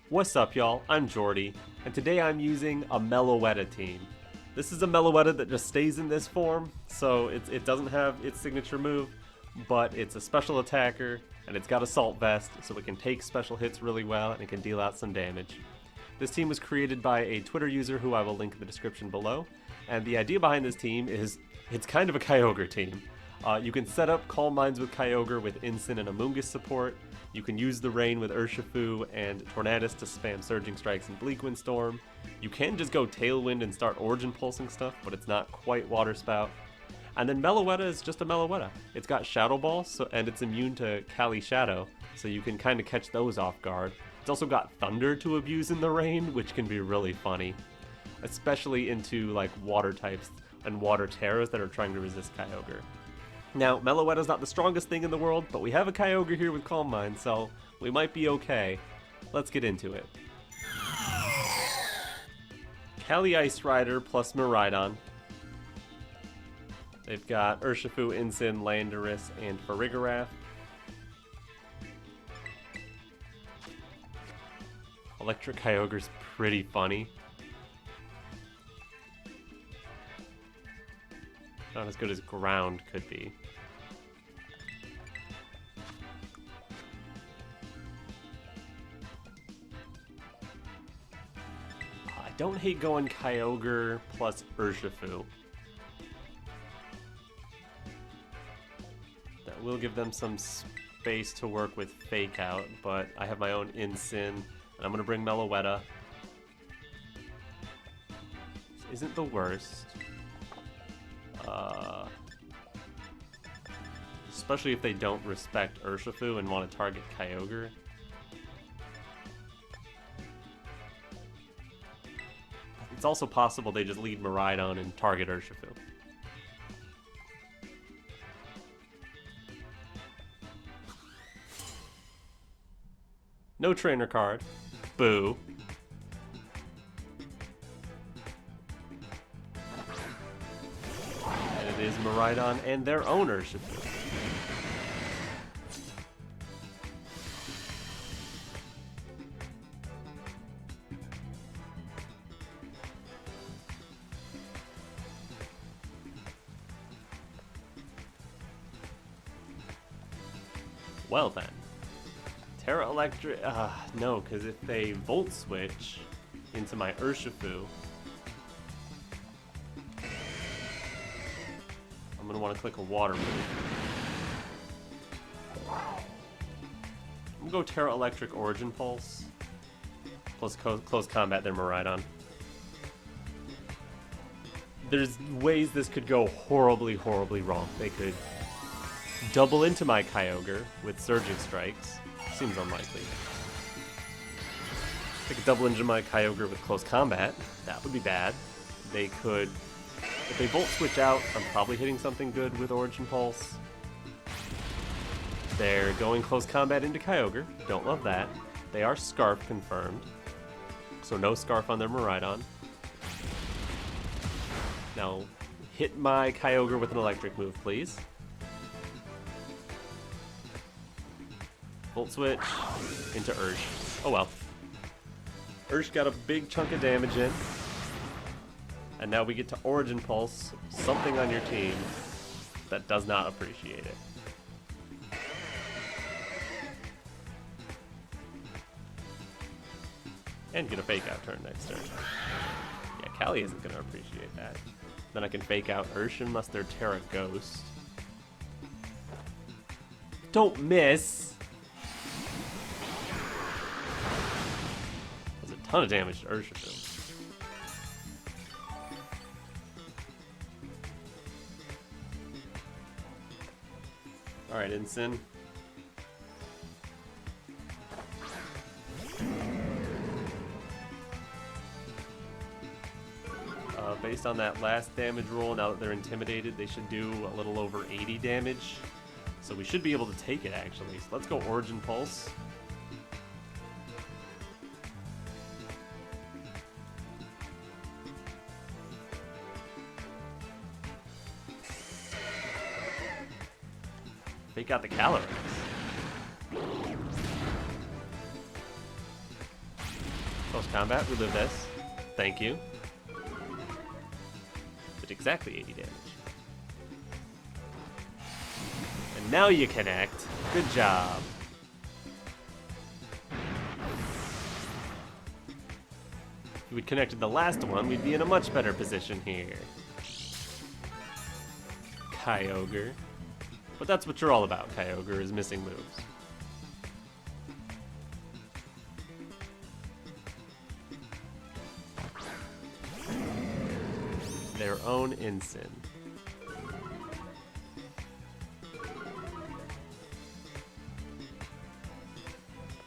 What's up, y'all? I'm Jordy, and today I'm using a Meloetta team. This is a Meloetta that just stays in this form, so it doesn't have its signature move, but it's a special attacker, and it's got Assault Vest, so it can take special hits really well, and it can deal out some damage. This team was created by a Twitter user who I will link in the description below, and the idea behind this team is it's kind of a Kyogre team. You can set up Calm Minds with Kyogre with Incin and Amoonguss support. You can use the Rain with Urshifu and Tornadus to spam Surging Strikes and Bleak Wind Storm. You can just go Tailwind and start Origin Pulsing stuff, but it's not quite Water Spout. And then Meloetta is just a Meloetta. It's got Shadow Ball, and it's immune to Kali Shadow, so you can kind of catch those off guard. It's also got Thunder to abuse in the rain, which can be really funny, especially into like water types and water terrors that are trying to resist Kyogre. Now, Meloetta's not the strongest thing in the world, but we have a Kyogre here with Calm Mind, so we might be okay. Let's get into it. Kali Ice Rider plus Miraidon. They've got Urshifu, Incin, Landorus, and Farigiraf. Electric Kyogre's pretty funny. Not as good as Ground could be. I don't hate going Kyogre plus Urshifu. That will give them some space to work with Fake Out, but I have my own Incin, and I'm going to bring Meloetta. This isn't the worst. Especially if they don't respect Urshifu and want to target Kyogre. It's also possible they just lead Miraidon and target Urshifu. No trainer card. Boo. And it is Miraidon and their own Urshifu. Well then, Terra Electric, no, because if they Volt Switch into my Urshifu, I'm going to want to click a Water move. I'm going to go Terra Electric Origin Pulse, plus Close Combat their Miraidon. There's ways this could go horribly, horribly wrong. They could double into my Kyogre with Surging Strikes. Seems unlikely. They could double into my Kyogre with Close Combat. That would be bad. They could... If they Volt Switch out, I'm probably hitting something good with Origin Pulse. They're going Close Combat into Kyogre. Don't love that. They are Scarf confirmed. So no Scarf on their Miraidon. Now, hit my Kyogre with an electric move, please. Volt Switch into Ursh. Oh well. Ursh got a big chunk of damage in. And now we get to Origin Pulse something on your team that does not appreciate it. And get a Fake Out turn next turn. Yeah, Kali isn't going to appreciate that. Then I can Fake Out Ursh unless they're Terra Ghost. Don't miss! Ton of damage to Urshifu. Alright, Incin. Based on that last damage roll, now that they're intimidated, they should do a little over 80 damage. So we should be able to take it, actually. So let's go Origin Pulse. Fake out the calories. Close combat, relive this. Thank you. Did exactly 80 damage. And now you connect. Good job. If we'd connected the last one, we'd be in a much better position here. Kyogre. But that's what you're all about, Kyogre, is missing moves. Their own Ensign.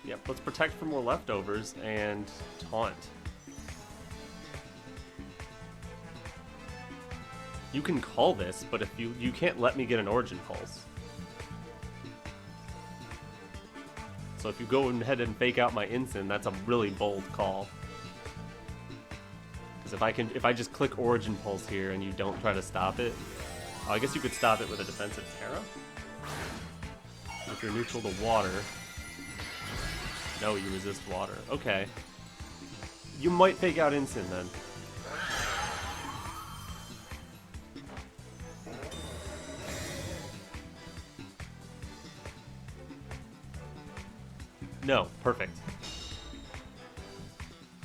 Yep, let's protect for more leftovers and taunt. You can call this, but if you can't let me get an Origin Pulse. So if you go ahead and fake out my Ensign, that's a really bold call. Because if I just click Origin Pulse here and you don't try to stop it, oh, I guess you could stop it with a defensive Terra? If you're neutral to water. No, you resist water. Okay. You might fake out Ensign then. No, perfect.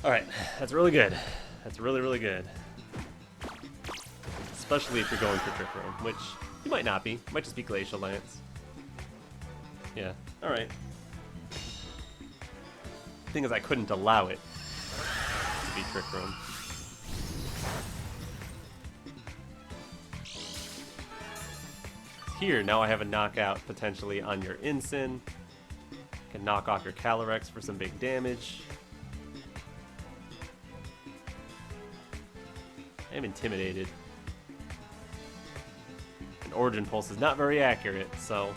Alright, that's really good. That's really, really good. Especially if you're going for Trick Room, which you might not be. You might just be Glacial Lance. Yeah, alright. Thing is, I couldn't allow it to be Trick Room. Here, now I have a knockout potentially on your Ensign. Can knock off your Calyrex for some big damage. I am intimidated. An Origin Pulse is not very accurate, so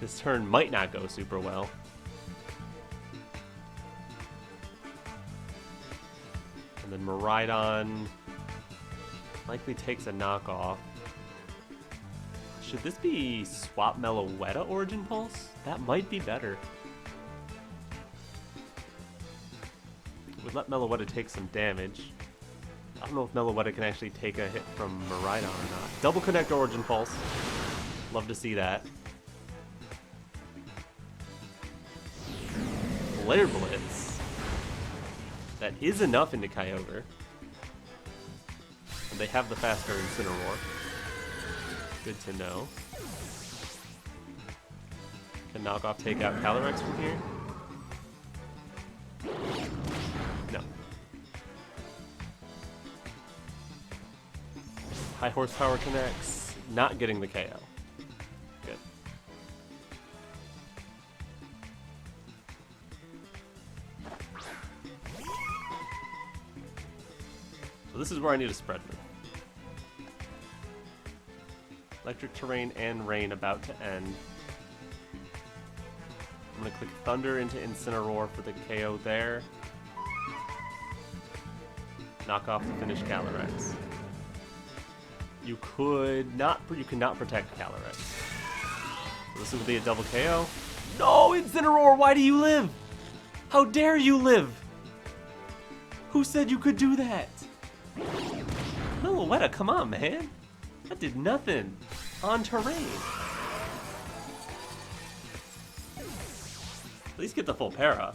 this turn might not go super well. And then Miraidon likely takes a knockoff. Should this be swap Meloetta Origin Pulse? That might be better. Would let Meloetta take some damage. I don't know if Meloetta can actually take a hit from Miraidon or not. Double connect Origin Pulse. Love to see that. Flare Blitz. That is enough into Kyogre. And they have the faster Incineroar. Good to know. Can knock off, take out Calyrex from here? No. High horsepower connects, not getting the KO. Good. So this is where I need a spread move. Electric Terrain and Rain about to end. I'm going to click Thunder into Incineroar for the KO there. Knock off to finish Calyrex. You cannot protect Calyrex. So this will be a double KO. No, Incineroar, why do you live? How dare you live? Who said you could do that? Meloetta, come on, man. That did nothing. On terrain. At least get the full para.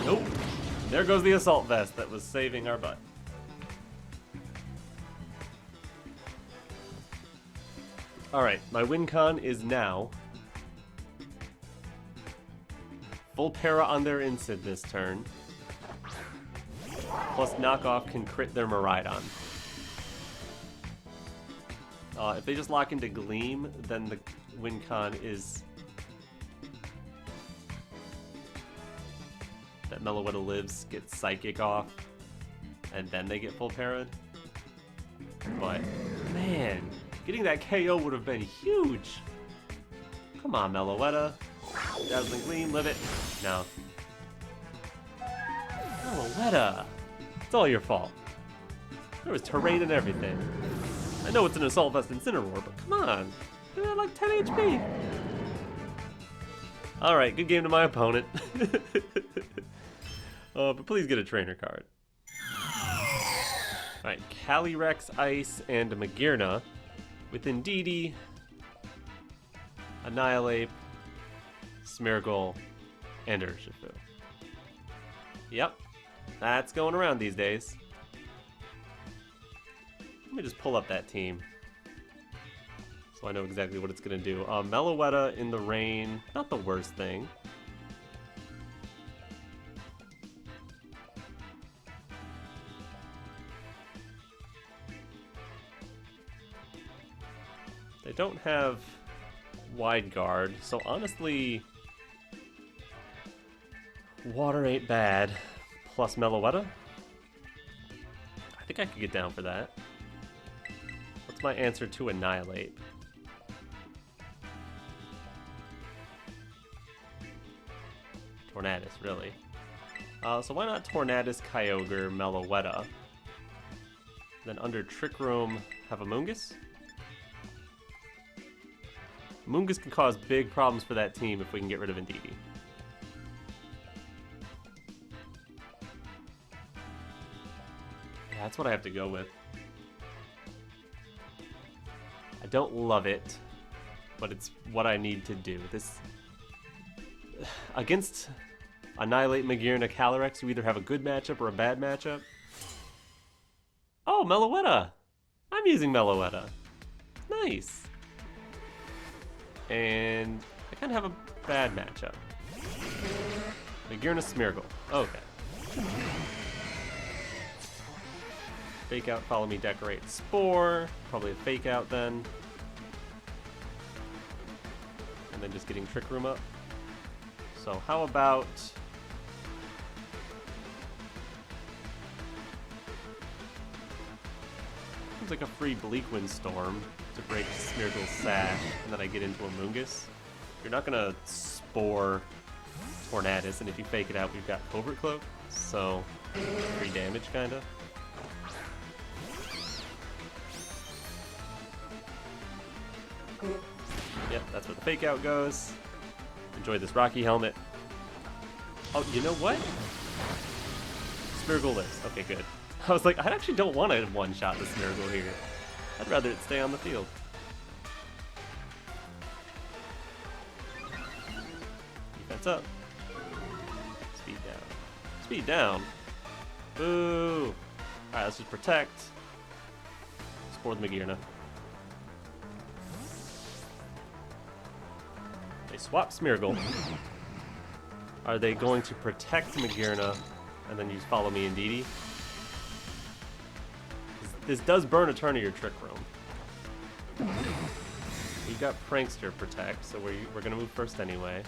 Nope. There goes the Assault Vest that was saving our butt. Alright, my win con is now full para on their Ensign this turn. Plus knockoff can crit their Miraidon. If they just lock into Gleam, then the win con is that Meloetta lives, gets Psychic off, and then they get full para'd. But, man, getting that KO would have been huge. Come on, Meloetta. Dazzling Gleam, live it. No. Meloetta. It's all your fault. There was terrain and everything. I know it's an Assault Vest Incineroar, but come on. You had like 10 HP. Alright, good game to my opponent. But please get a trainer card. Alright, Calyrex Ice and Magearna with Indeedee, Annihilate, Smeargle, and Urshifu. Yep, that's going around these days. Let me just pull up that team so I know exactly what it's going to do. Meloetta in the rain, not the worst thing. They don't have Wide Guard, so honestly, water ain't bad. Plus Meloetta? I think I could get down for that. What's my answer to Annihilate? Tornadus, really. So why not Tornadus, Kyogre, Meloetta? Then under Trick Room, have a Mungus? Mungus can cause big problems for that team if we can get rid of Indeedee. Yeah, that's what I have to go with. I don't love it, but it's what I need to do. This against Annihilate, Magearna, Calyrex, you either have a good matchup or a bad matchup. Oh, Meloetta! I'm using Meloetta. Nice. And I kind of have a bad matchup. Magearna, Smeargle. Okay. Fake Out, Follow Me, Decorate, Spore. Probably a Fake Out then. And then just getting Trick Room up. So how about... Seems like a free Bleak Wind Storm to break Smeargle's Sash, and then I get into a Mungus. You're not gonna Spore Tornadus, and if you fake it out, we've got Covert Cloak, so free damage, kinda. Yep, that's where the fake out goes. Enjoy this Rocky Helmet. Oh, you know what? Smeargle lives. Okay, good. I was like, I actually don't want to one-shot the Smeargle here. I'd rather it stay on the field. Defense up. Speed down. Speed down? Boo! Alright, let's just protect. Spore the Magearna. They swap Smeargle. Are they going to protect Magearna and then use Follow Me Indeedee? This does burn a turn of your Trick Room. We've got Prankster Protect, so we're going to move first anyway.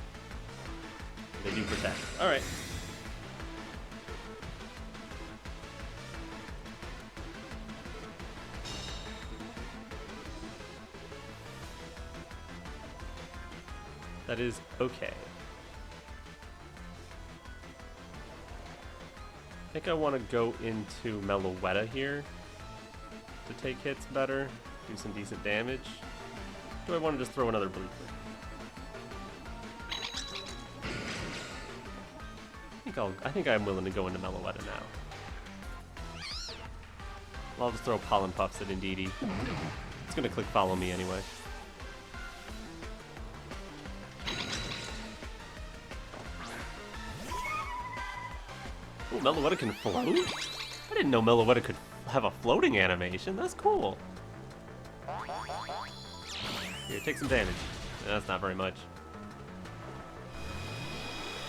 They do Protect. Alright. That is okay. I think I want to go into Meloetta here to take hits better, do some decent damage. Do I want to just throw another Bleaker? I think I'm willing to go into Meloetta now. I'll just throw Pollen Puffs at Indeedee. It's gonna click Follow Me anyway. Ooh, Meloetta can float? I didn't know Meloetta could have a floating animation. That's cool. Here, take some damage. That's not very much.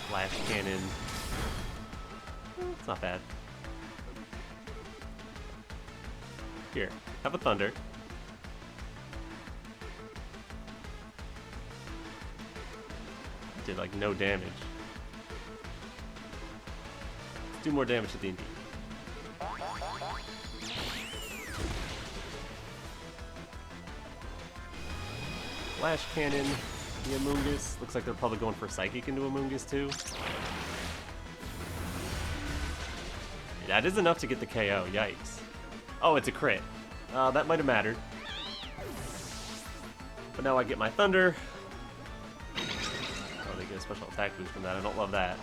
Flash Cannon. It's not bad. Here, have a Thunder. Did like no damage. Let's do more damage to the Indeedee. Flash Cannon, the Amoonguss. Looks like they're probably going for Psychic into Amoonguss too. That is enough to get the KO, yikes. Oh, it's a crit. That might have mattered. But now I get my Thunder. Oh, they get a special attack boost from that. I don't love that.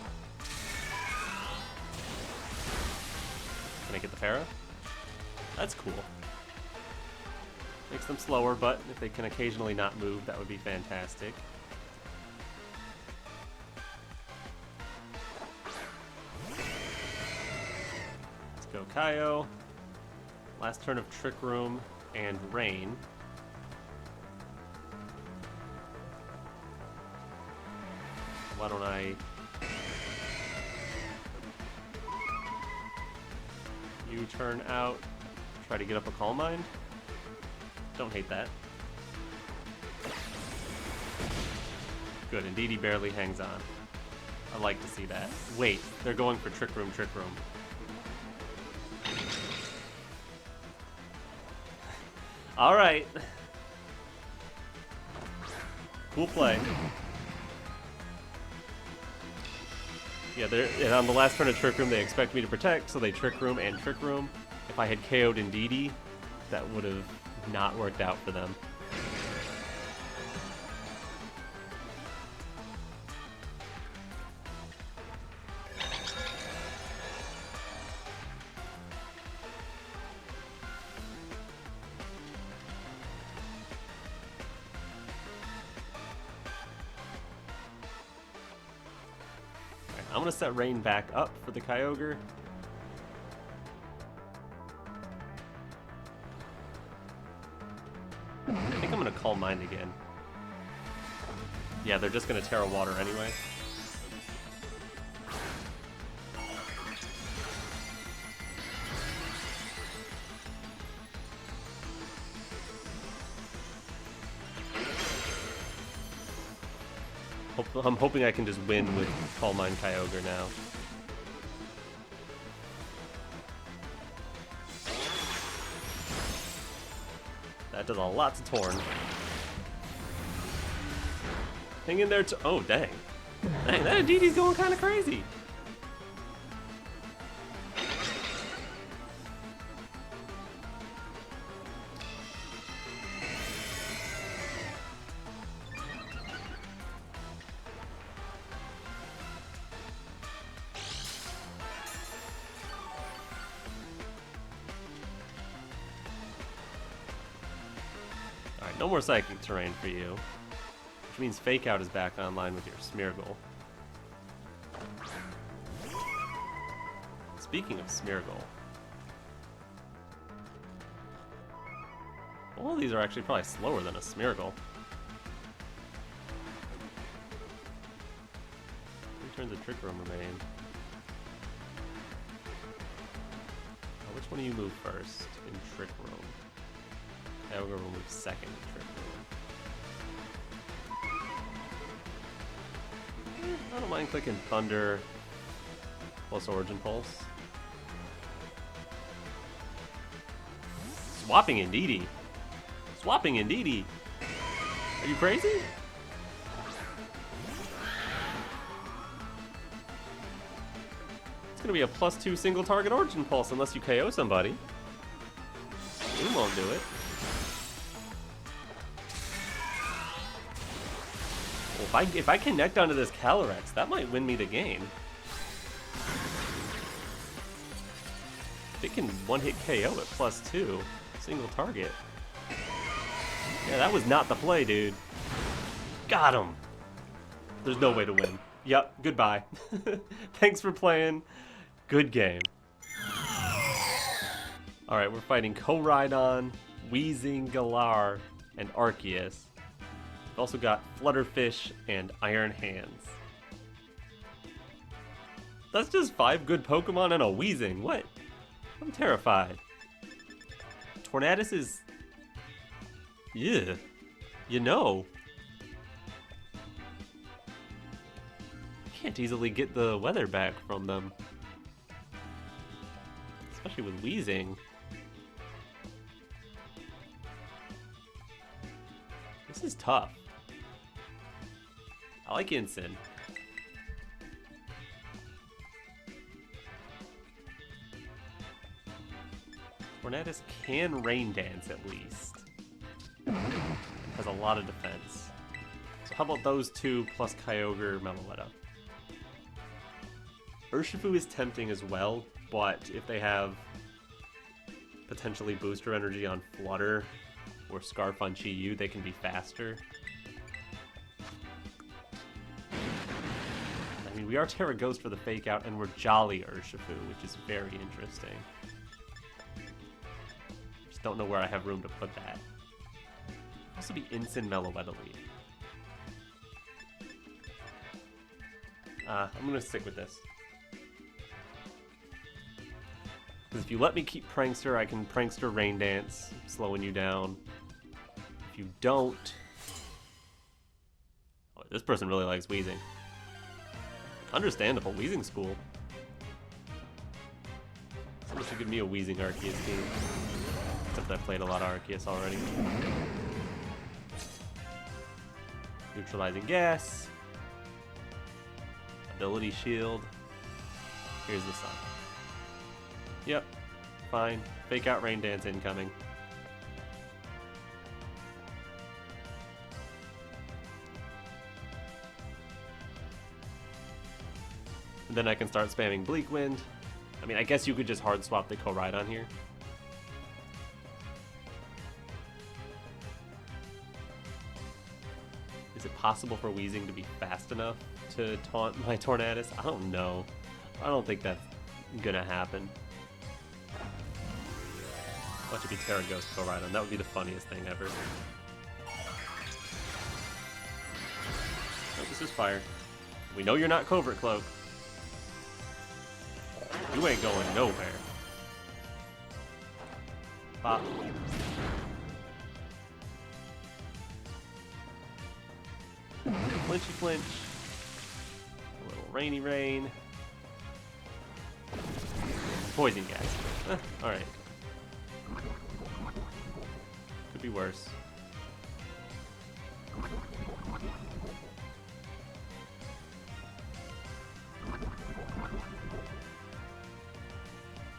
Can I get the para? That's cool. Makes them slower, but if they can occasionally not move, that would be fantastic. Let's go Kaio. Last turn of Trick Room and Rain. Why don't I... You turn out, try to get up a Calm Mind? Don't hate that. Good, indeed he barely hangs on. I like to see that. Wait, they're going for Trick Room, Trick Room. Alright. Cool play. Yeah, and on the last turn of Trick Room, they expect me to protect, so they Trick Room and Trick Room. If I had KO'd Indeedee, that would have not worked out for them. I'm gonna set Rain back up for the Kyogre. I think I'm gonna Calm Mind again. Yeah, they're just gonna Terra Water anyway. I'm hoping I can just win with Calm Mind Kyogre now. That does a lot to Torn. Hang in there. Oh, dang. Dang, that Indeedee's going kind of crazy. Alright, no more Psychic Terrain for you. Which means Fake Out is back online with your Smeargle. Speaking of Smeargle. All of these are actually probably slower than a Smeargle. 3 turns of Trick Room remain. Which one do you move first in Trick Room? Kyogre will move second in Trick Room. I don't mind clicking Thunder plus Origin Pulse. Swapping Indeedee. Swapping Indeedee. Are you crazy? It's gonna be a +2 single target Origin Pulse unless you KO somebody. It won't do it. Well, if I connect onto this Calyrex, that might win me the game. If it can one-hit KO at +2, single target. Yeah, that was not the play, dude. Got him. There's no way to win. Yep, goodbye. Thanks for playing. Good game. Alright, we're fighting Koraidon, Weezing, Galar, and Arceus. We've also got Flutterfish and Iron Hands. That's just 5 good Pokemon and a Weezing. What? I'm terrified. Tornadus is... Yeah. You know. Can't easily get the weather back from them. Especially with Weezing. This is tough. I like Ensign. Tornadus can Rain Dance at least. Has a lot of defense. So how about those two plus Kyogre, Meloetta? Urshifu is tempting as well, but if they have potentially booster energy on Flutter or Scarf on Chi-Yu, they can be faster. I mean, we are Terra Ghost for the fake out, and we're Jolly Urshifu, which is very interesting. Just don't know where I have room to put that. Also be Instant Meloetta lead. I'm gonna stick with this. Because if you let me keep Prankster, I can Prankster Rain Dance, slowing you down. If you don't... Oh, this person really likes Weezing. Understandable, Weezing's cool. Someone should give me a Weezing Arceus team. Except I played a lot of Arceus already. Neutralizing Gas. Ability Shield. Here's the sun. Yep, fine. Fake out Rain Dance incoming. And then I can start spamming Bleak Wind. I mean, I guess you could just hard swap the Koraidon here. Is it possible for Weezing to be fast enough to taunt my Tornadus? I don't know. I don't think that's gonna happen. Watch it be Terra Ghost Koraidon. That would be the funniest thing ever. Oh, this is fire. We know you're not Covert Cloak. You ain't going nowhere. Pop. Flinchy flinch. A little rainy rain. Poison gas. Alright. Could be worse.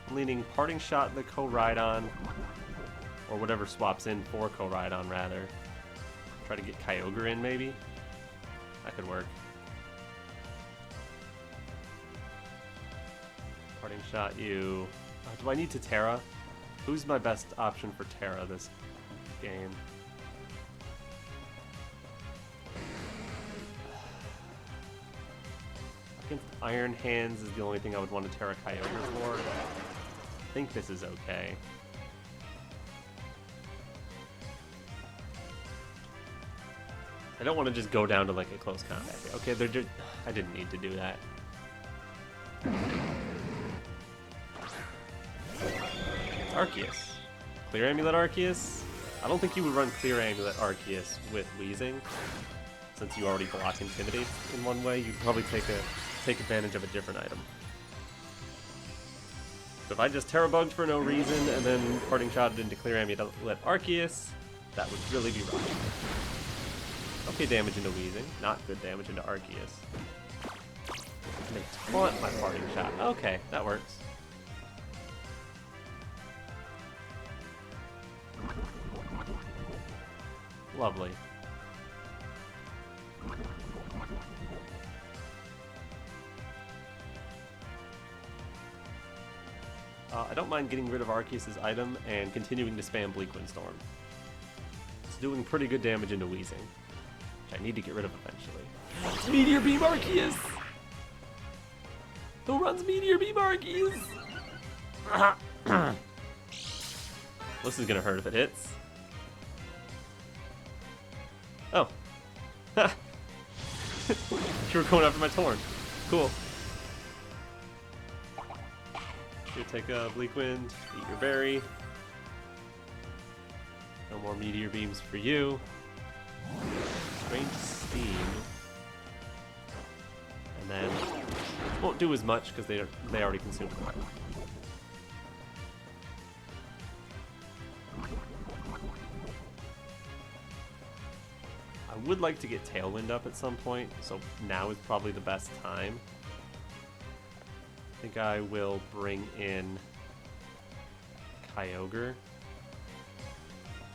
I'm leaning Parting Shot the Koraidon, or whatever swaps in for Koraidon, rather. Try to get Kyogre in, maybe? That could work. Parting Shot you. Do I need to Terra? Who's my best option for Terra this game? Against Iron Hands is the only thing I would want to Terra Kyogre for. I think this is okay. I don't want to just go down to like a close combat. Okay, they're just... I didn't need to do that. Arceus. Clear Amulet Arceus? I don't think you would run Clear Amulet Arceus with Weezing. Since you already block Intimidate in one way, you'd probably take advantage of a different item. So if I just Terra Bugged for no reason and then Parting Shotted into Clear Amulet Arceus, that would really be rough. Okay, damage into Weezing, not good damage into Arceus. And they taunt my Parting Shot. Okay, that works. Lovely. I don't mind getting rid of Arceus' item and continuing to spam Bleak Wind Storm. It's doing pretty good damage into Weezing, which I need to get rid of eventually. Meteor Beam Arceus! Who runs Meteor Beam Arceus? This is gonna hurt if it hits. Oh. You were going after my Torn. Cool. You take a Bleak Wind, eat your berry. No more Meteor Beams for you. Strange Steam. And then won't do as much because they already consumed it. I would like to get Tailwind up at some point, so now is probably the best time. I think I will bring in Kyogre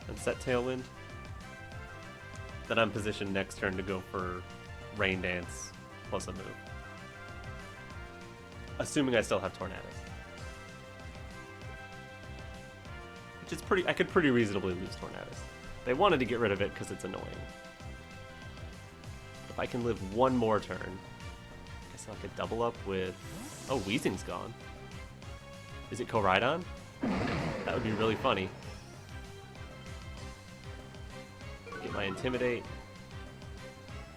and set Tailwind. Then I'm positioned next turn to go for Rain Dance plus a move. Assuming I still have Tornadus. which is I could pretty reasonably lose Tornadus. They wanted to get rid of it because it's annoying. If I can live one more turn, I guess I could double up with... Oh, Weezing's gone. Is it Koraidon? That would be really funny. Get my Intimidate.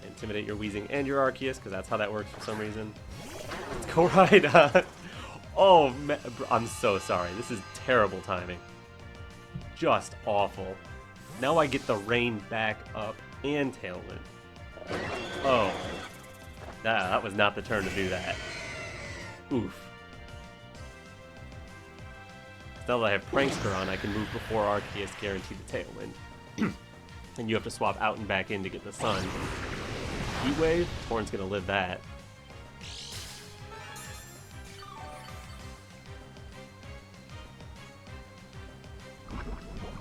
Intimidate your Weezing and your Arceus, because that's how that works for some reason. It's Koraidon! Oh, man, I'm so sorry. This is terrible timing. Just awful. Now I get the rain back up and Tailwind. Oh. That was not the turn to do that. Oof. Now that I have Prankster on, I can move before Arceus, guarantee the Tailwind. And you have to swap out and back in to get the Sun. Heat Wave? Torn's gonna live that.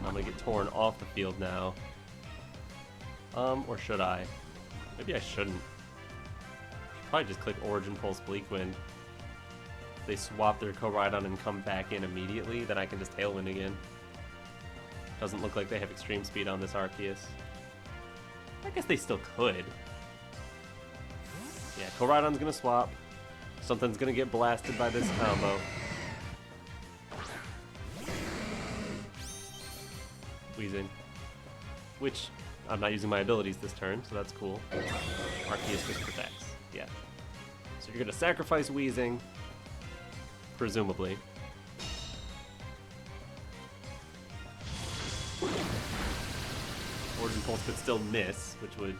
I'm gonna get Torn off the field now. Or should I? Maybe I shouldn't. Should probably just click Origin Pulse Bleak Wind. If they swap their Koraidon and come back in immediately, then I can just Tailwind again. Doesn't look like they have Extreme Speed on this Arceus. I guess they still could. Yeah, Koraidon's gonna swap. Something's gonna get blasted by this combo. Weezing. Which, I'm not using my abilities this turn, so that's cool. Arceus just protects. Yeah. So you're gonna sacrifice Weezing. Presumably. Origin Pulse could still miss, which would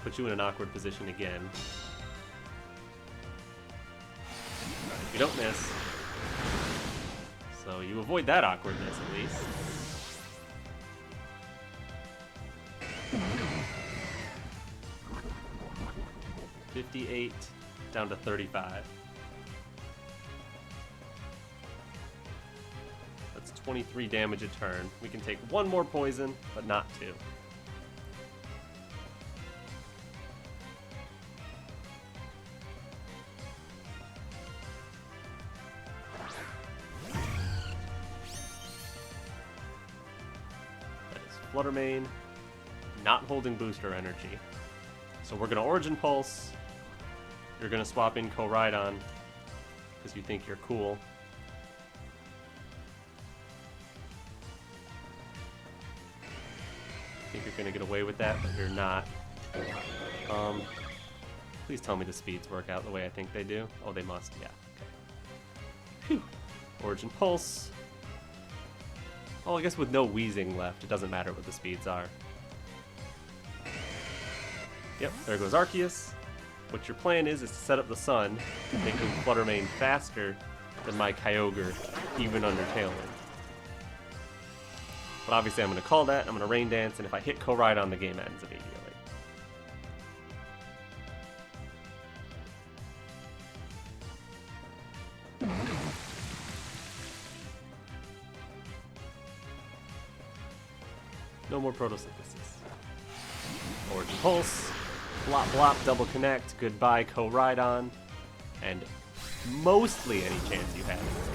put you in an awkward position again. You don't miss. So you avoid that awkwardness at least. $58 down to $35. That's 23 damage a turn. We can take one more poison, but not two. That is Flutter Mane, not holding booster energy. So we're going to Origin Pulse. You're going to swap in Koraidon because you think you're cool. Think you're going to get away with that, but you're not. Please tell me the speeds work out the way I think they do. Oh, they must. Yeah. Okay. Whew. Origin Pulse. Well, I guess with no Weezing left, it doesn't matter what the speeds are. Yep, there goes Arceus. What your plan is to set up the Sun, making Flutter Mane faster than my Kyogre, even under Tailwind. But obviously I'm going to call that, I'm going to Rain Dance, and if I hit Koraidon, the game ends immediately. No more Photosynthesis. Origin Pulse. Blop blop, double connect, goodbye Koraidon, and mostly any chance you have in this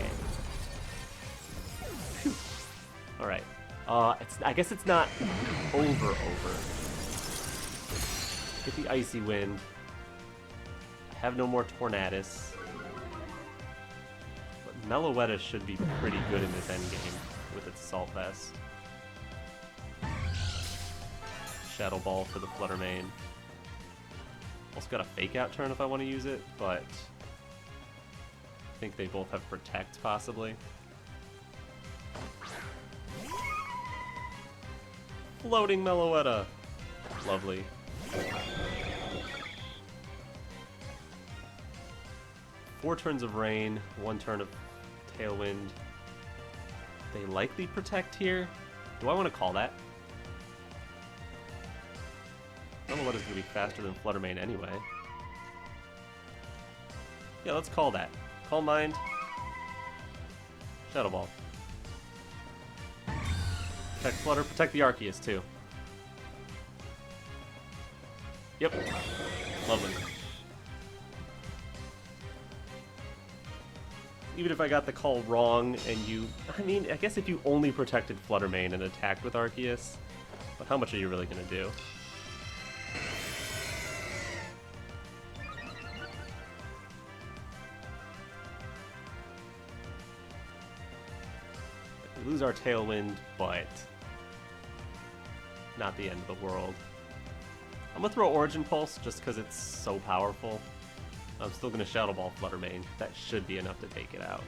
game. Alright. I guess it's not over. Get the Icy Wind. I have no more Tornadus. But Meloetta should be pretty good in this endgame with its Assault Vest. Shadow Ball for the Flutter Mane. Also got a Fake Out turn if I want to use it, but I think they both have Protect, possibly. Floating Meloetta! Lovely. Four turns of Rain, one turn of Tailwind. They likely Protect here. Do I want to call that? Meloetta's gonna be faster than Flutter Mane anyway. Yeah, let's call that. Calm Mind. Shadow Ball. Protect Flutter, protect the Arceus too. Yep. Lovely. even if I got the call wrong and you... I mean, I guess if you only protected Fluttermane and attacked with Arceus, but how much are you really going to do? We lose our Tailwind, but not the end of the world. I'm going to throw Origin Pulse just because it's so powerful. I'm still going to Shadow Ball Fluttermane. That should be enough to take it out.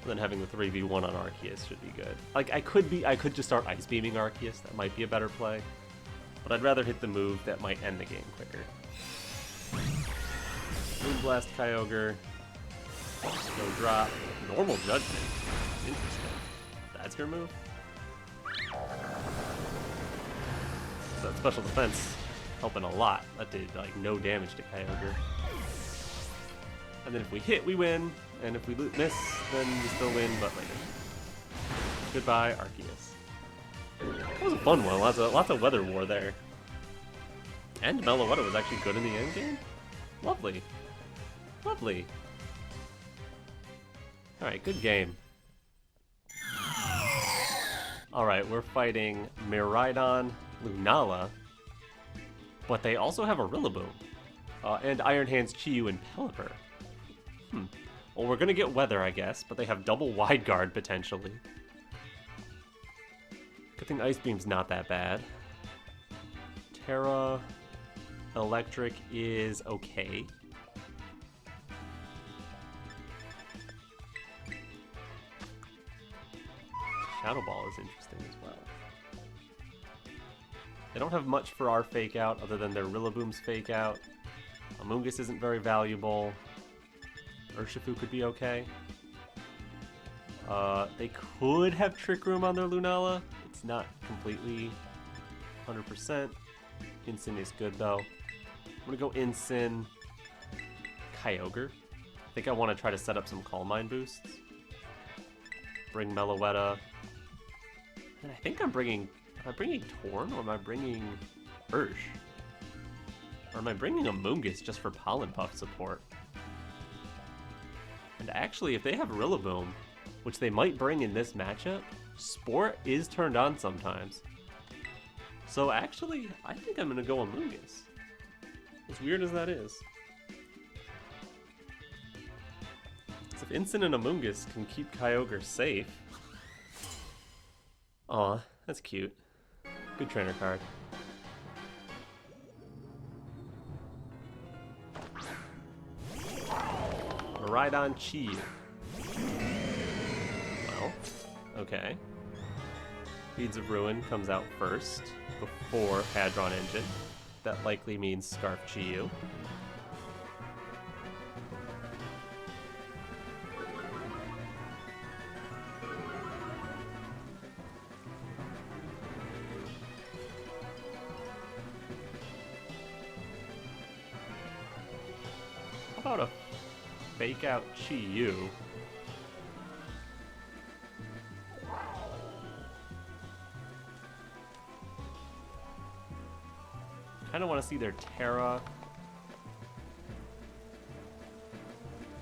And then having the 3v1 on Arceus should be good. Like, I could just start Ice Beaming Arceus. That might be a better play. But I'd rather hit the move that might end the game quicker. Moonblast Kyogre. No drop. Normal Judgment. Interesting. That's your move? So that special defense helping a lot. That did like no damage to Kyogre. And then if we hit, we win. And if we miss, then we still win, but later. Goodbye, Arceus. That was a fun one. Lots of weather war there. And Meloetta was actually good in the end game. Lovely. Lovely. Alright, good game. Alright, we're fighting Miraidon, Lunala, but they also have a Rillaboom. And Iron Hands, Chi-Yu, and Pelipper. Well, we're gonna get weather, I guess, but they have double Wide Guard, potentially. Good thing Ice Beam's not that bad. Terra Electric is okay. Shadow Ball is interesting as well. They don't have much for our Fake Out other than their Rillaboom's Fake Out. Amoonguss isn't very valuable. Urshifu could be okay. They could have Trick Room on their Lunala. It's not completely 100%. Incin is good though. I'm gonna go Incin, Kyogre. I think I want to try to set up some Calm Mind boosts. Bring Meloetta. And I think I'm bringing... Am I bringing Torn or am I bringing Ursh? Or am I bringing Amoonguss just for Pollen Puff support? And actually, if they have Rillaboom, which they might bring in this matchup, Sport is turned on sometimes. So actually, I think I'm going to go Amoonguss. As weird as that is. If Incin and Amoonguss can keep Kyogre safe... Aw, that's cute. Good trainer card. Miraidon Chi. Well, okay. Beads of Ruin comes out first, before Hadron Engine. That likely means Scarf Chi-Yu. How about a Fake Out Chi-Yu? Kind of want to see their Terra.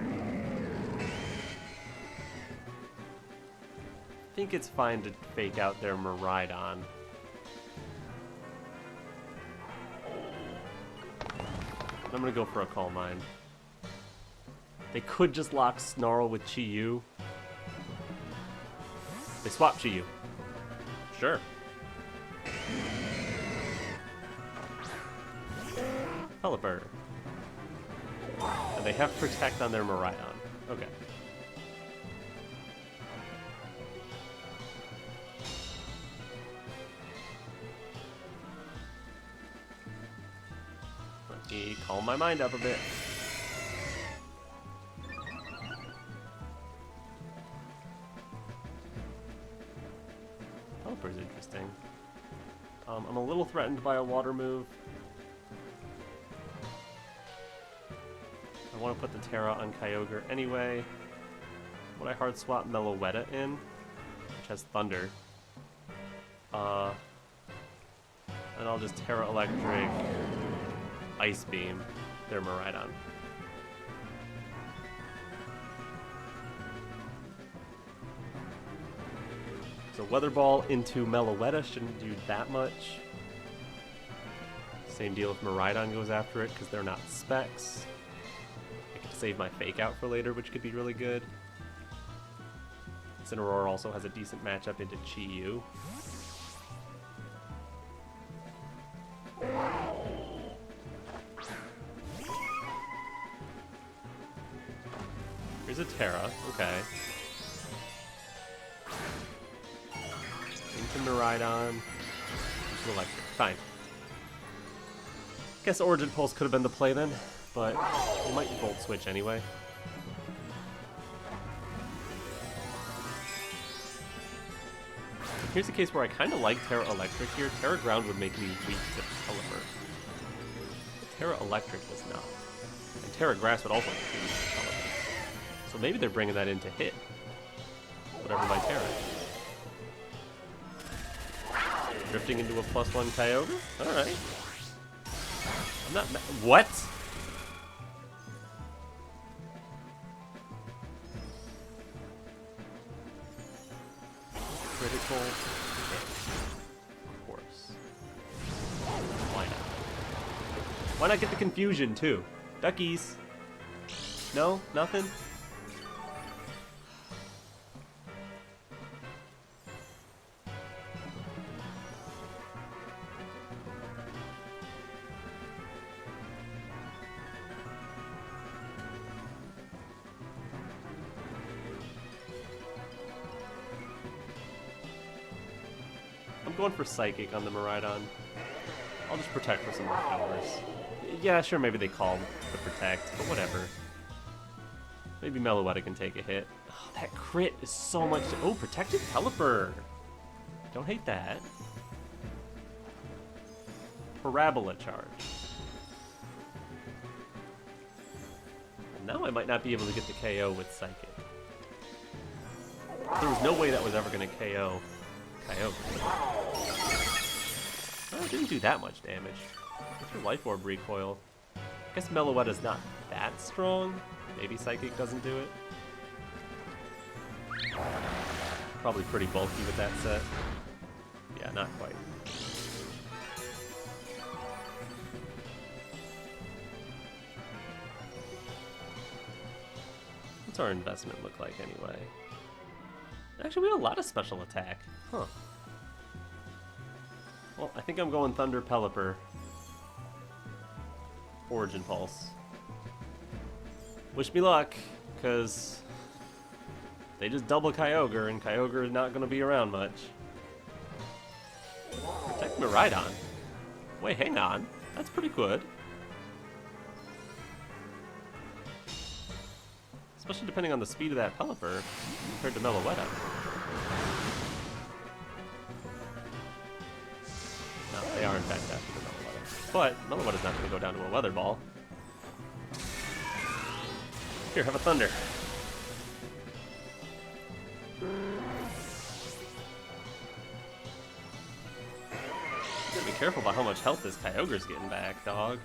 I think it's fine to fake out their Miraidon. I'm gonna go for a Calm Mind. They could just lock Snarl with Chi-Yu. They swap Chi-Yu. Sure. Pelipper. And they have Protect on their Miraidon. Okay. Let me calm my mind up a bit. Pelipper's interesting. I'm a little threatened by a water move. I want to put the Terra on Kyogre anyway. Would I hard swap Meloetta in? Which has Thunder. And I'll just Terra Electric, Ice Beam, their Miraidon. So Weather Ball into Meloetta shouldn't do that much. Same deal if Miraidon goes after it, because they're not specs. I could save my Fake Out for later, which could be really good. Incineroar also has a decent matchup into Chi-Yu. Here's a Terra, okay. Into Miraidon. Into Electric, fine. Guess Origin Pulse could have been the play then, but we might Volt Switch anyway. Here's a case where I kind of like Terra Electric here. Terra Ground would make me weak to Pelipper. But Terra Electric does not. And Terra Grass would also make me weak to Pelipper. So maybe they're bringing that in to hit whatever my Terra is. Drifting into a +1 Kyogre? Alright. I'm not what? Critical hit. Of course. Why not? Why not get the confusion too? Duckies. No? Nothing? I'm going for Psychic on the Miraidon. I'll just protect for some leftovers. Yeah, sure, maybe they call the protect, but whatever. Maybe Meloetta can take a hit. Oh, that crit is so much. Oh, protected Pelipper. Don't hate that. Parabola charge. And now I might not be able to get the KO with Psychic. There was no way that was ever going to KO Kyogre. Oh, it didn't do that much damage. What's your Life Orb recoil? I guess Meloetta's not that strong. Maybe Psychic doesn't do it. Probably pretty bulky with that set. Yeah, not quite. What's our investment look like anyway? Actually, we have a lot of special attack. Huh. Well, I think I'm going Thunder Pelipper. Origin Pulse. Wish me luck, because they just double Kyogre, and Kyogre is not going to be around much. Protect Miraidon. Wait, hang on. That's pretty good. Especially depending on the speed of that Pelipper compared to Meloetta. No, they are in fact faster than Meloetta. But Meloetta's not going to go down to a Weather Ball. Here, have a Thunder. Gotta be careful about how much health this Kyogre's getting back, dog.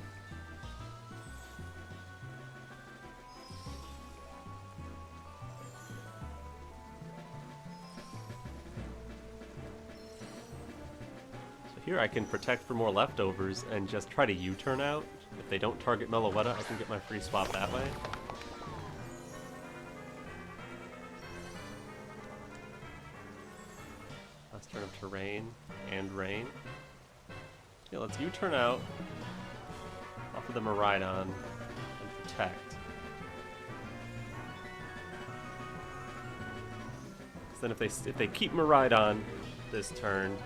Here I can protect for more leftovers and just try to U-turn out. If they don't target Meloetta, I can get my free swap that way. Last turn of Terrain and Rain. Yeah, let's U-turn out off of the Miraidon and protect. Because then if they keep Miraidon this turn,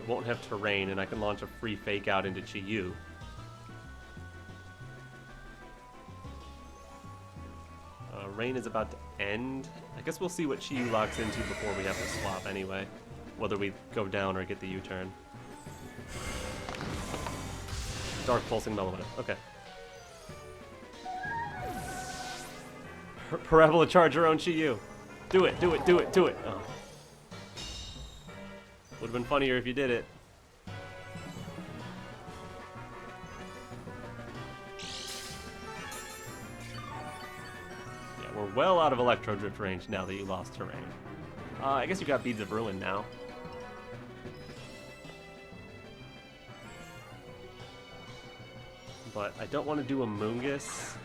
it won't have Terrain, and I can launch a free Fake Out into Chi-Yu. Rain is about to end. I guess we'll see what Chi-Yu locks into before we have to swap anyway. Whether we go down or get the U-turn. Dark Pulsing Meloetta. Okay. Parabola charge your own Chi-Yu. Do it, do it, do it, do it. Oh. Would have been funnier if you did it. well out of Electro Drift range now that you lost terrain. I guess you got Beads of Ruin now. But I don't want to do a Moongus.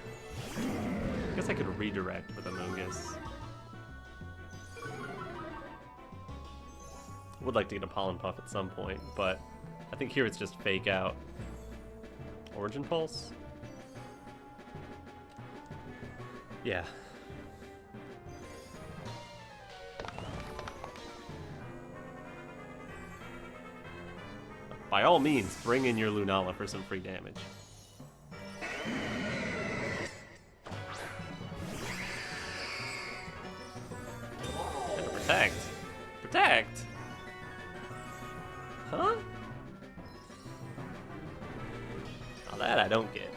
I guess I could redirect with a Moongus. Would like to get a Pollen Puff at some point, but I think here it's just Fake Out. Origin Pulse? Yeah. By all means, bring in your Lunala for some free damage. And protect. Protect? Huh? Now that I don't get.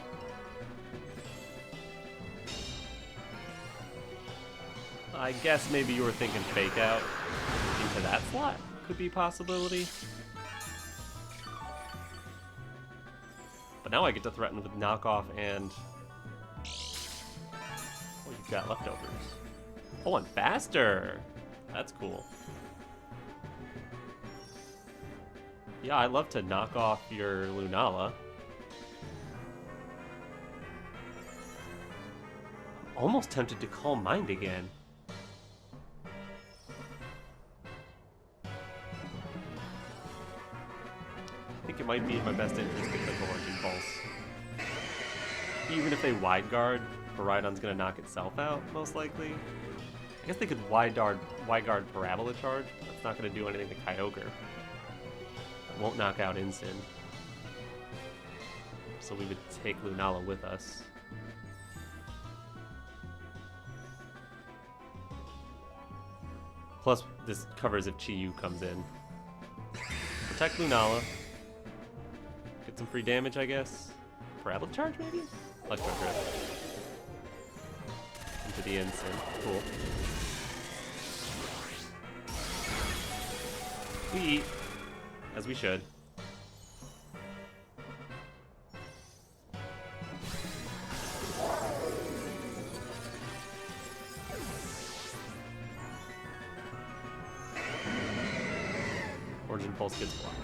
I guess maybe you were thinking Fake Out into that slot could be a possibility. But now I get to threaten with Knockoff and what you've got leftovers. Oh, and faster! That's cool. Yeah, I'd love to knock off your Lunala. I'm almost tempted to Calm Mind again. I think it might be in my best interest to click Origin Pulse. Even if they Wide Guard, Baridon's gonna knock itself out, most likely. I guess they could Wide Guard Parabola Charge, but that's not gonna do anything to Kyogre. It won't knock out Incin. So we would take Lunala with us. Plus, this covers if Chi-Yu comes in. Protect Lunala. Get some free damage, I guess. Parabola Charge, maybe? Electro Drift. Into the Incin. Cool. We eat. As we should. Origin Pulse gets blocked.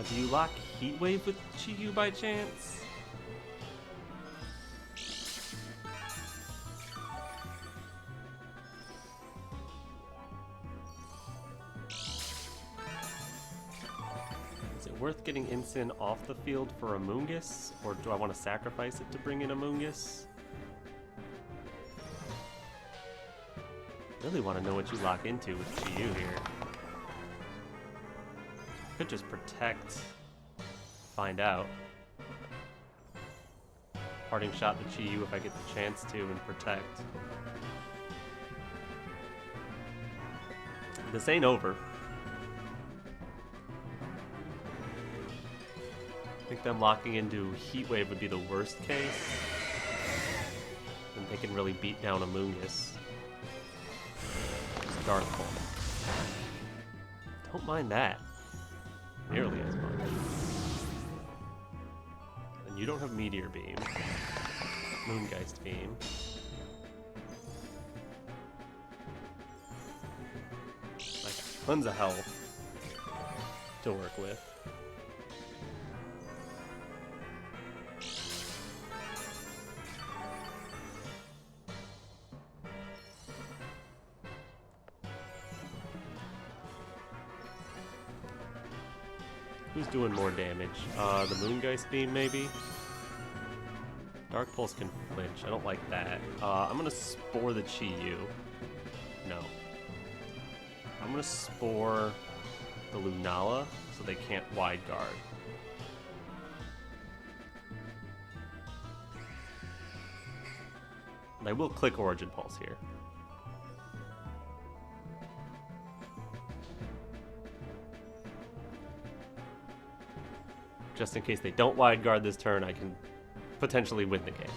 Do you lock Heat Wave with Chi-Yu by chance? Is it worth getting Incin off the field for a Moongus? Or do I want to sacrifice it to bring in a Moongus? Really want to know what you lock into with Chi-Yu here. Could just protect, find out. Parting shot to Chi-Yu if I get the chance to, and protect. This ain't over. I think them locking into Heat Wave would be the worst case. And they can really beat down a Moongus. Dark Pulse. Don't mind that. Nearly as much. And you don't have Meteor Beam. Moongeist Beam. I got tons of health to work with. Who's doing more damage? The Moongeist Beam, maybe? Dark Pulse can flinch. I don't like that. I'm gonna Spore the Chi-Yu. No. I'm gonna Spore the Lunala so they can't Wide Guard. And I will click Origin Pulse here. Just in case they don't Wide Guard this turn, I can potentially win the game.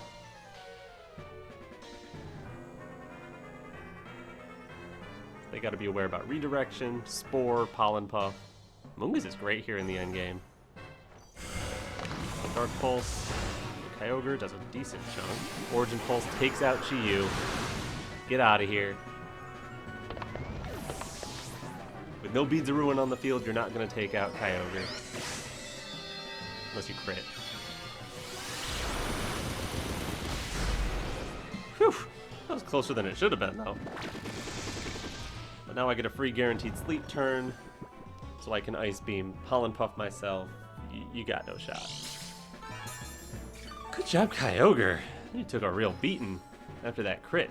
They gotta be aware about Redirection, Spore, Pollen Puff. Moongus is great here in the end game. Dark Pulse. Kyogre does a decent chunk. Origin Pulse takes out Chi-Yu. Get out of here. With no Beads of Ruin on the field, you're not going to take out Kyogre. Unless you crit. Whew! That was closer than it should have been, though. But now I get a free guaranteed sleep turn, so I can Ice Beam, Pollen Puff myself. You got no shot. Good job, Kyogre. You took a real beating after that crit.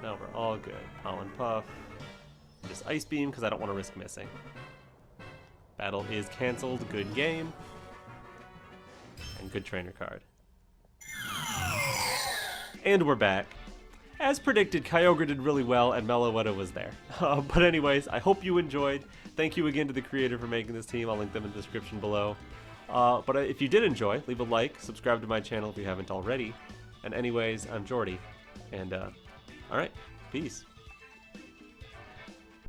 Now we're all good. Pollen Puff. Just Ice Beam because I don't want to risk missing. Battle is canceled. Good game. And good trainer card. And we're back. As predicted, Kyogre did really well and Meloetta was there. But anyways, I hope you enjoyed. Thank you again to the creator for making this team. I'll link them in the description below. But if you did enjoy, leave a like, subscribe to my channel if you haven't already. And anyways, I'm Jordy. And alright, peace.